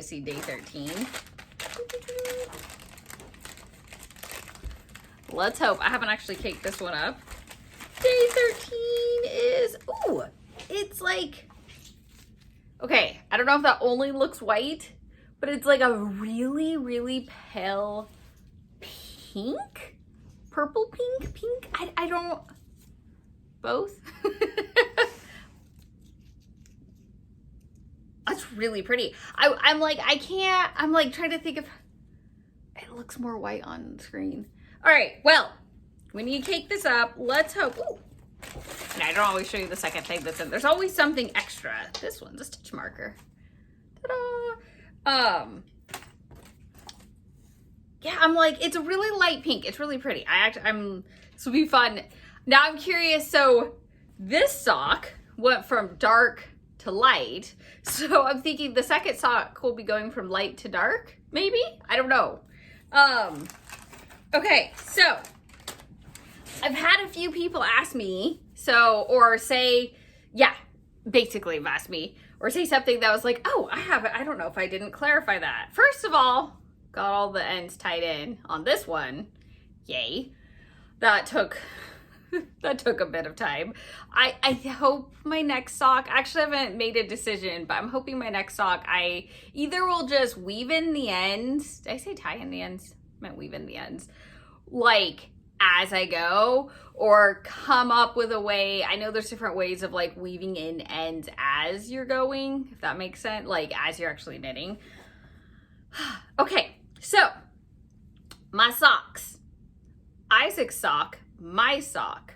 to see day 13. Let's hope. I haven't actually caked this one up. Day 13 is, ooh, it's like, okay, I don't know if that only looks white, but it's like a really, really pale pink? Purple pink? I don't, both? That's really pretty. I'm like, I'm like trying to think of, it looks more white on screen. All right, well, when you cake this up, let's hope, ooh, and I don't always show you the second thing that's in, there's always something extra. This one's a stitch marker. Ta-da! Yeah, I'm like, it's a really light pink. It's really pretty. This will be fun. Now I'm curious, so this sock went from dark to light. So I'm thinking the second sock will be going from light to dark, maybe? I don't know. Okay, so I've had a few people ask me, or say, yeah, basically have asked me, or say something that was like, oh, I don't know if I didn't clarify that. First of all, got all the ends tied in on this one. Yay. That took a bit of time. I hope my next sock, actually I haven't made a decision, but I'm hoping my next sock, I either will just weave in the ends. Did I say tie in the ends? I meant weave in the ends. Like as I go, or come up with a way. I know there's different ways of like weaving in ends as you're going, if that makes sense, like as you're actually knitting. Okay, so my socks. Isaac's sock, my sock.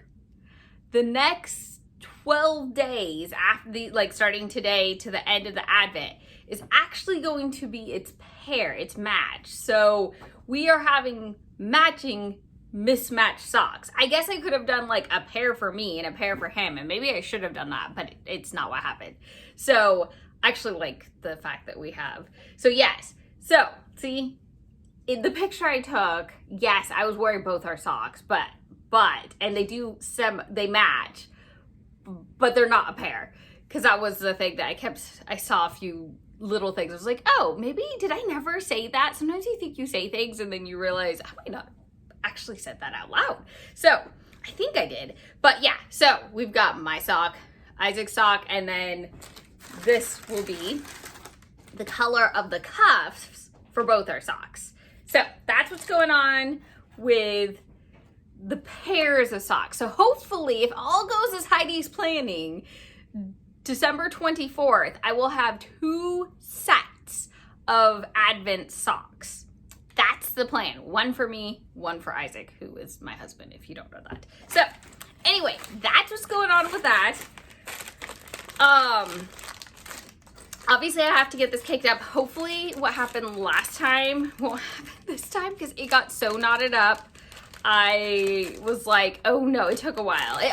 The next 12 days after starting today to the end of the Advent is actually going to be its pair, its match. So we are having matching mismatched socks. I guess I could have done like a pair for me and a pair for him, and maybe I should have done that, but it's not what happened. So I actually like the fact that we have. So yes, so see, in the picture I took, yes, I was wearing both our socks, but and they match, but they're not a pair. Because that was the thing that I saw a few little things. I was like, oh, maybe did I never say that? Sometimes you think you say things and then you realize I might not actually said that out loud. So I think I did. But yeah, so we've got my sock, Isaac's sock, and then this will be the color of the cuffs for both our socks. So that's what's going on with the pairs of socks. So hopefully, if all goes as Heidi's planning, December 24th, I will have 2 sets of Advent socks. That's the plan. One for me, one for Isaac, who is my husband, if you don't know that. So anyway, that's what's going on with that. Obviously I have to get this caked up. Hopefully what happened last time won't happen this time, because it got so knotted up. I was like, oh no, it took a while. I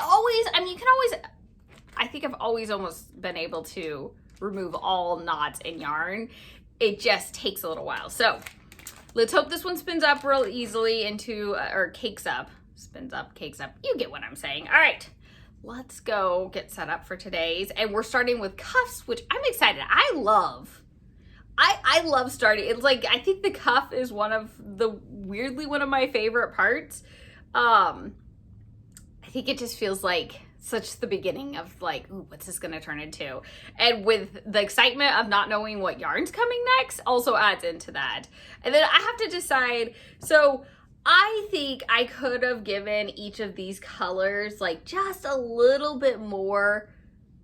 think I've always almost been able to remove all knots in yarn. It just takes a little while. So let's hope this one spins up real easily or cakes up. Spins up, cakes up. You get what I'm saying. All right, let's go get set up for today's. And we're starting with cuffs, which I'm excited. I love starting. It's like, I think the cuff is weirdly one of my favorite parts. I think it just feels like such the beginning of like, ooh, what's this gonna turn into? And with the excitement of not knowing what yarn's coming next also adds into that. And then I have to decide, so I think I could have given each of these colors like just a little bit more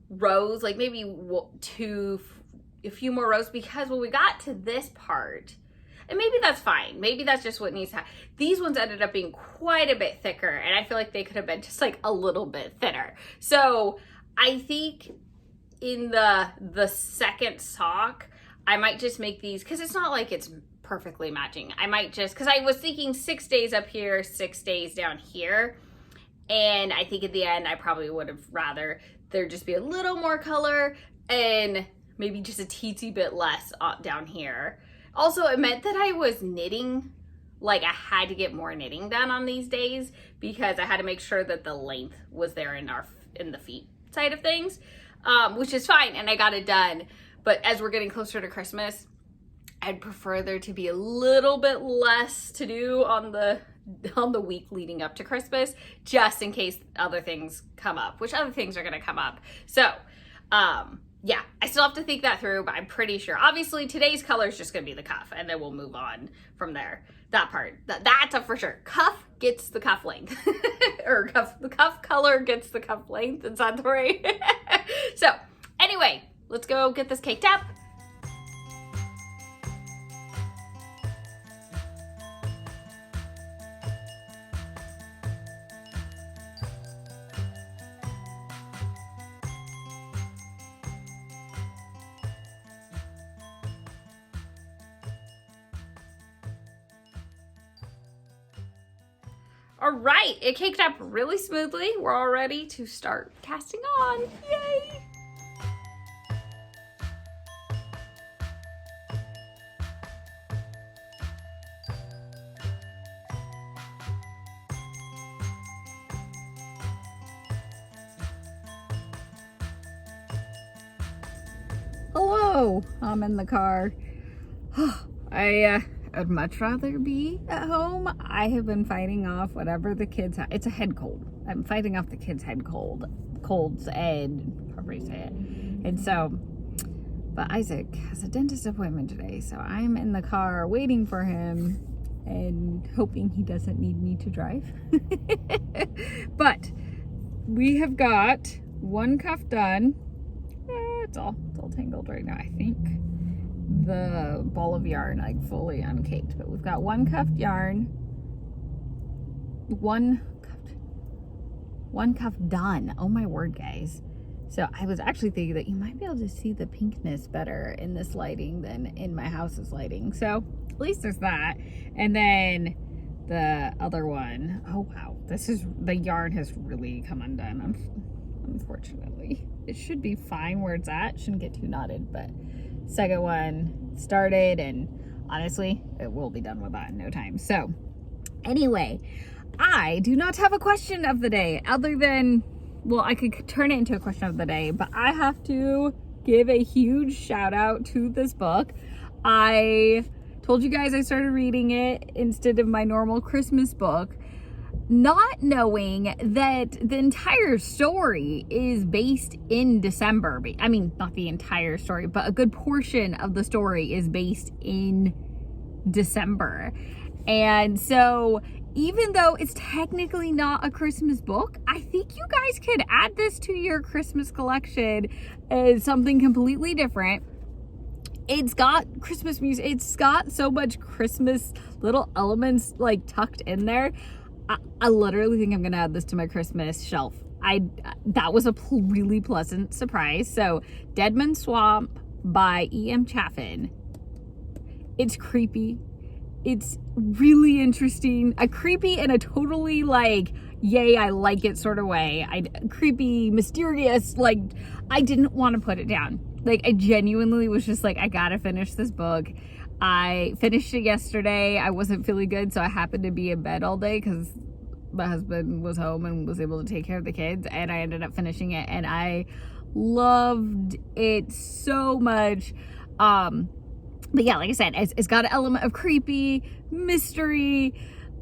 rows, like maybe a few more rows, because when we got to this part, and maybe that's fine, maybe that's just what needs to happen. These ones ended up being quite a bit thicker, and I feel like they could have been just like a little bit thinner. So I think in the second sock, I might just make these, because it's not like it's perfectly matching. I might just, because I was thinking 6 days up here, 6 days down here, and I think at the end I probably would have rather there just be a little more color and maybe just a teensy bit less down here. Also, it meant that I was knitting, like I had to get more knitting done on these days, because I had to make sure that the length was there in the feet side of things, which is fine, and I got it done. But as we're getting closer to Christmas, I'd prefer there to be a little bit less to do on the week leading up to Christmas, just in case other things come up, which other things are going to come up. So, yeah, I still have to think that through, but I'm pretty sure. Obviously, today's color is just going to be the cuff, and then we'll move on from there. That part, that's a for sure. Cuff gets the cuff length. Or the cuff color gets the cuff length. Is that the right? So, anyway, let's go get this caked up. All right, it caked up really smoothly. We're all ready to start casting on. Yay! Hello, I'm in the car. I'd much rather be at home. I have been fighting off whatever the kids have. It's a head cold. I'm fighting off the kids' head colds, and however you say it. And so, but Isaac has a dentist appointment today, so I'm in the car waiting for him and hoping he doesn't need me to drive. But we have got one cuff done. It's all tangled right now, I think. The ball of yarn like fully uncaped, but we've got one cuffed yarn, one cuff done. Oh my word, guys. So I was actually thinking that you might be able to see the pinkness better in this lighting than in my house's lighting, so at least there's that. And then the other one, oh wow, the yarn has really come undone, unfortunately. It should be fine where it's at, shouldn't get too knotted, but second one started, and honestly, it will be done with that in no time. So anyway, I do not have a question of the day other than, well, I could turn it into a question of the day, but I have to give a huge shout out to this book. I told you guys I started reading it instead of my normal Christmas book, not knowing that the entire story is based in December. I mean, not the entire story, but a good portion of the story is based in December. And so even though it's technically not a Christmas book, I think you guys could add this to your Christmas collection as something completely different. It's got Christmas music. It's got so much Christmas little elements like tucked in there. I literally think I'm gonna add this to my Christmas shelf. That was a really pleasant surprise. So, Deadman Swamp by E.M. Chaffin. It's creepy. It's really interesting. A creepy in a totally like, yay, I like it sort of way. Creepy, mysterious. Like, I didn't want to put it down. Like, I genuinely was just like, I gotta finish this book. I finished it yesterday. I wasn't feeling good, so I happened to be in bed all day because my husband was home and was able to take care of the kids, and I ended up finishing it, and I loved it so much. But yeah, like I said, it's got an element of creepy, mystery,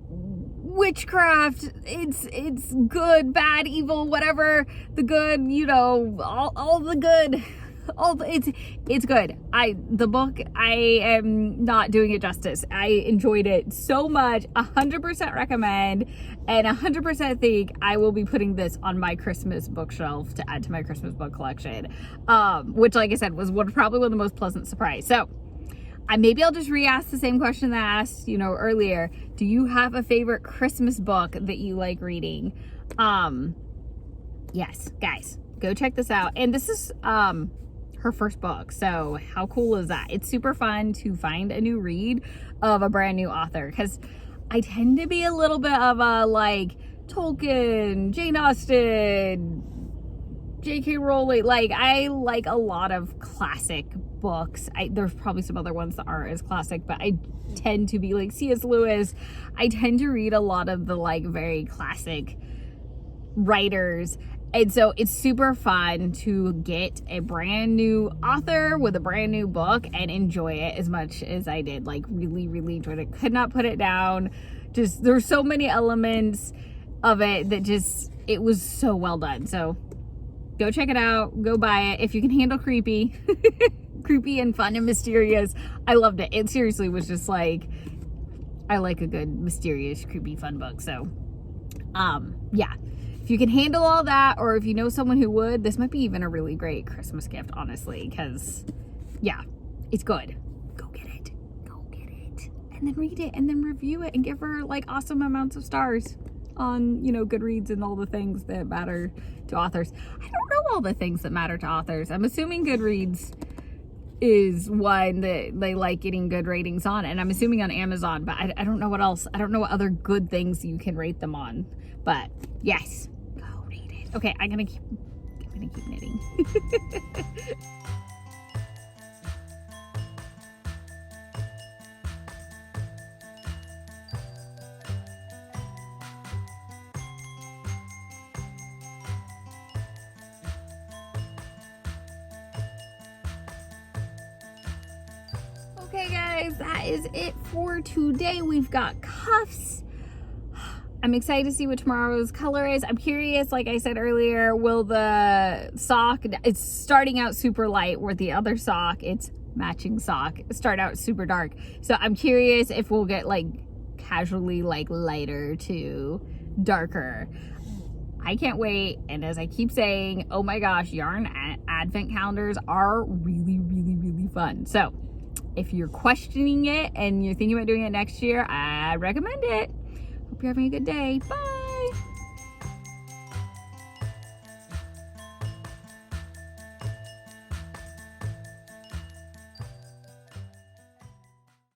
witchcraft. It's good, bad, evil, whatever. The good, you know, all the good. It's good. The book, I am not doing it justice. I enjoyed it so much. 100% recommend, and 100% think I will be putting this on my Christmas bookshelf to add to my Christmas book collection. Which, like I said, was probably one of the most pleasant surprises. So maybe I'll just re-ask the same question that I asked, earlier. Do you have a favorite Christmas book that you like reading? Yes, guys, go check this out. And this is her first book, so how cool is that? It's super fun to find a new read of a brand new author, because I tend to be a little bit of a like Tolkien, Jane Austen, J.K. Rowling. Like, I like a lot of classic books. There's probably some other ones that aren't as classic, but I tend to be like C.S. Lewis. I tend to read a lot of the like very classic writers, And so it's super fun to get a brand new author with a brand new book and enjoy it as much as I did. Like, really, really enjoyed it. Could not put it down. Just, there's so many elements of it that just, it was so well done. So go check it out. Go buy it. If you can handle creepy, creepy and fun and mysterious, I loved it. It seriously was just like, I like a good, mysterious, creepy, fun book. So, yeah. If you can handle all that, or if you know someone who would, this might be even a really great Christmas gift, honestly, because, yeah, it's good. Go get it. Go get it. And then read it, and then review it, and give her, like, awesome amounts of stars on, you know, Goodreads and all the things that matter to authors. I don't know all the things that matter to authors. I'm assuming Goodreads is one that they like getting good ratings on, and I'm assuming on Amazon, but I don't know what else. I don't know what other good things you can rate them on. But, yes. Okay, I'm gonna keep knitting. Okay guys, that is it for today. We've got cuffs. I'm excited to see what tomorrow's color is. I'm curious, like I said earlier, will the sock, it's starting out super light, where the other sock, it's matching sock, start out super dark. So I'm curious if we'll get like casually like lighter to darker. I can't wait. And as I keep saying, oh my gosh, yarn advent calendars are really, really, really fun. So if you're questioning it and you're thinking about doing it next year, I recommend it. Hope you're having a good day. Bye.